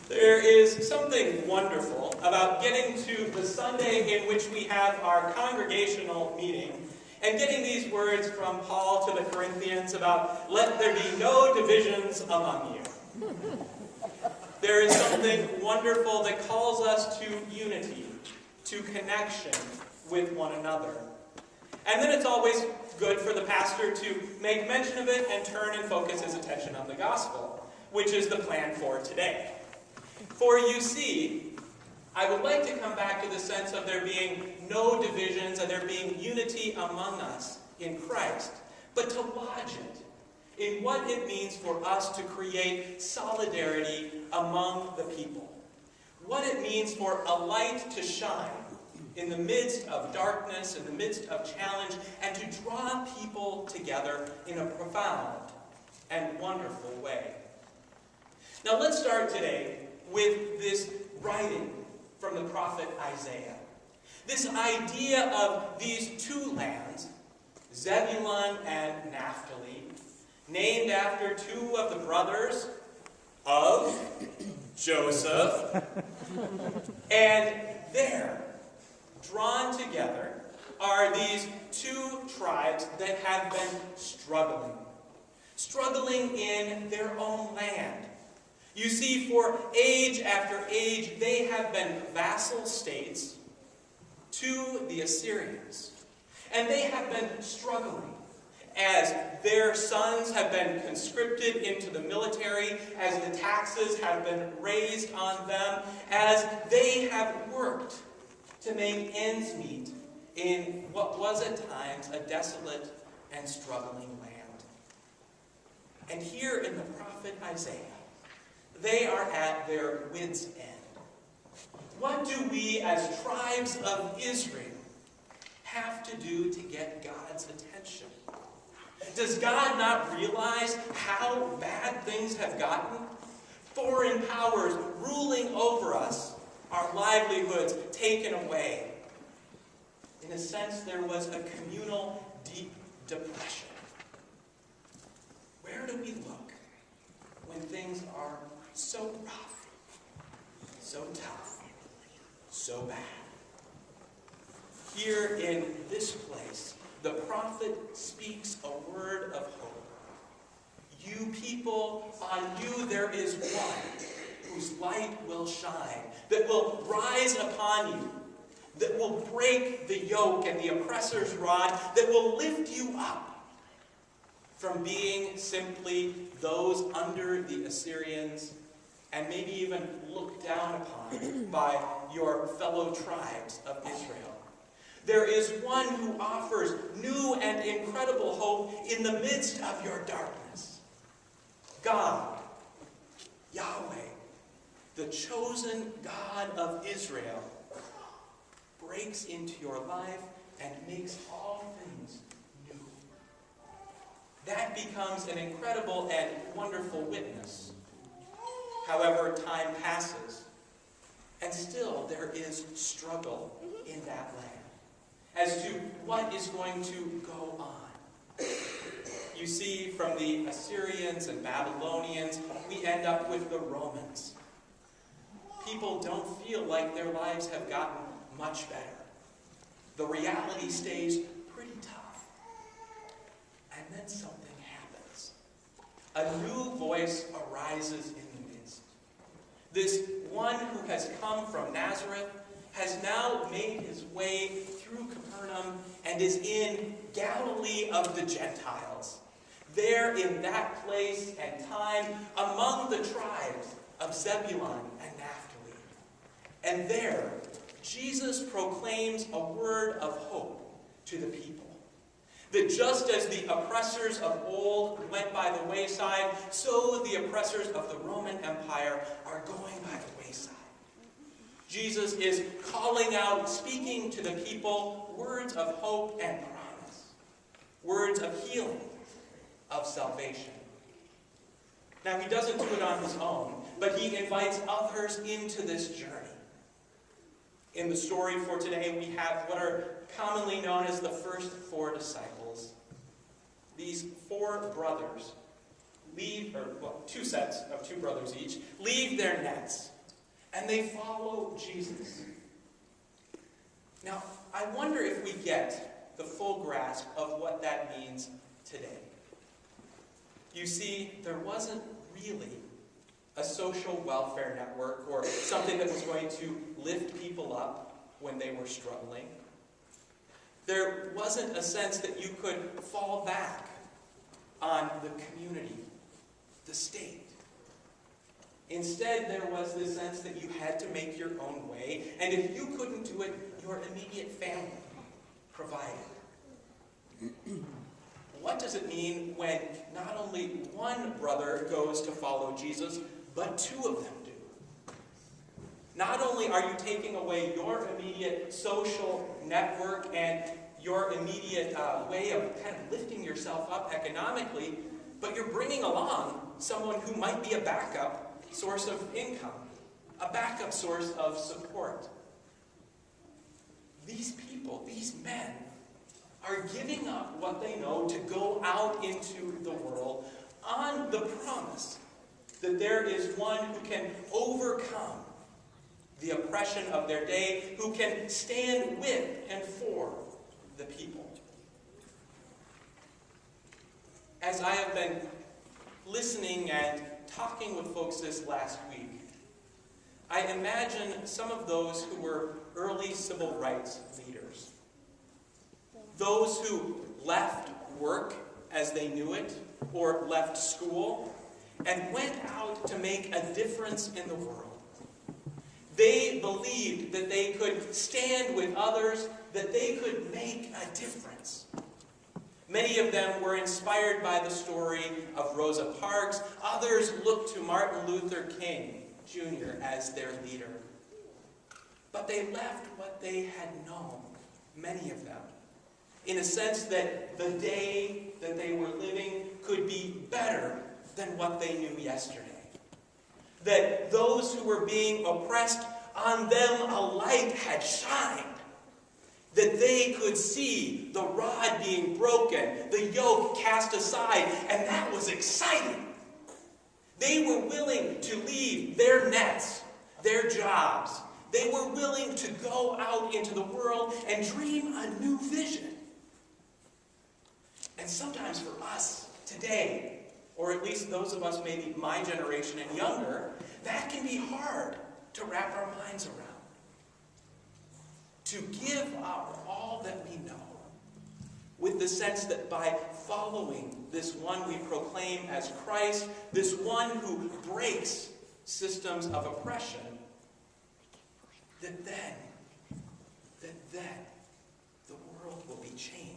There is something wonderful about getting to the Sunday in which we have our congregational meeting and getting these words from Paul to the Corinthians about, "Let there be no divisions among you." There is something wonderful that calls us to unity, to connection with one another. And then it's always good for the pastor to make mention of it and turn and focus his attention on the gospel, which is the plan for today. For you see, I would like to come back to the sense of there being no divisions and there being unity among us in Christ, but to lodge it in what it means for us to create solidarity among the people. What it means for a light to shine in the midst of darkness, in the midst of challenge, and to draw people together in a profound and wonderful way. Now let's start today with this writing from the prophet Isaiah. This idea of these two lands, Zebulun and Naphtali, named after two of the brothers of Joseph, and there, drawn together, are these two tribes that have been struggling in their own land. You see, for age after age, they have been vassal states to the Assyrians. And they have been struggling as their sons have been conscripted into the military, as the taxes have been raised on them, as they have worked to make ends meet in what was at times a desolate and struggling land. And here in the prophet Isaiah, they are at their wits' end. What do we as tribes of Israel have to do to get God's attention? Does God not realize how bad things have gotten? Foreign powers ruling over us, our livelihoods taken away. In a sense, there was a communal deep depression. Where do we look when things are so rough, so tough, so bad? Here in this place, the prophet speaks a word of hope. You people, on you there is one whose light will shine, that will rise upon you, that will break the yoke and the oppressor's rod, that will lift you up from being simply those under the Assyrians and maybe even looked down upon by your fellow tribes of Israel. There is one who offers new and incredible hope in the midst of your darkness. God, Yahweh, the chosen God of Israel, breaks into your life and makes all things new. That becomes an incredible and wonderful witness. However, time passes, and still there is struggle in that land as to what is going to go on. You see, from the Assyrians and Babylonians, we end up with the Romans. People don't feel like their lives have gotten much better. The reality stays pretty tough. And then something happens. A new voice arises in the midst. This one who has come from Nazareth has now made his way through Capernaum and is in Galilee of the Gentiles. There in that place and time among the tribes of Zebulun and Naphtali. And there, Jesus proclaims a word of hope to the people. That just as the oppressors of old went by the wayside, so the oppressors of the Roman Empire are going by the wayside. Jesus is calling out, speaking to the people, words of hope and promise. Words of healing, of salvation. Now, he doesn't do it on his own, but he invites others into this journey. In the story for today, we have what are commonly known as the first four disciples. These four brothers two sets of two brothers each, leave their nets and they follow Jesus. Now, I wonder if we get the full grasp of what that means today. You see, there wasn't really a social welfare network or something that was going to lift people up when they were struggling. There wasn't a sense that you could fall back on the community, the state. Instead, there was this sense that you had to make your own way, and if you couldn't do it, your immediate family provided. What does it mean when not only one brother goes to follow Jesus, but two of them do? Not only are you taking away your immediate social network and your immediate way of kind of lifting yourself up economically, but you're bringing along someone who might be a backup source of income, a backup source of support. These people, these men, are giving up what they know to go out into the world on the promise that there is one who can overcome the oppression of their day, who can stand with and for the people. As I have been listening and talking with folks this last week, I imagine some of those who were early civil rights leaders. Those who left work as they knew it, or left school, and went out to make a difference in the world. They believed that they could stand with others, that they could make a difference. Many of them were inspired by the story of Rosa Parks. Others looked to Martin Luther King Jr. as their leader. But they left what they had known, many of them, in a sense that the day that they were living could be better than what they knew yesterday. That those who were being oppressed, on them a light had shined. That they could see the rod being broken, the yoke cast aside, and that was exciting. They were willing to leave their nets, their jobs. They were willing to go out into the world and dream a new vision. And sometimes for us today, or at least those of us maybe my generation and younger, that can be hard to wrap our minds around. To give up all that we know, with the sense that by following this one we proclaim as Christ, this one who breaks systems of oppression, that then the world will be changed.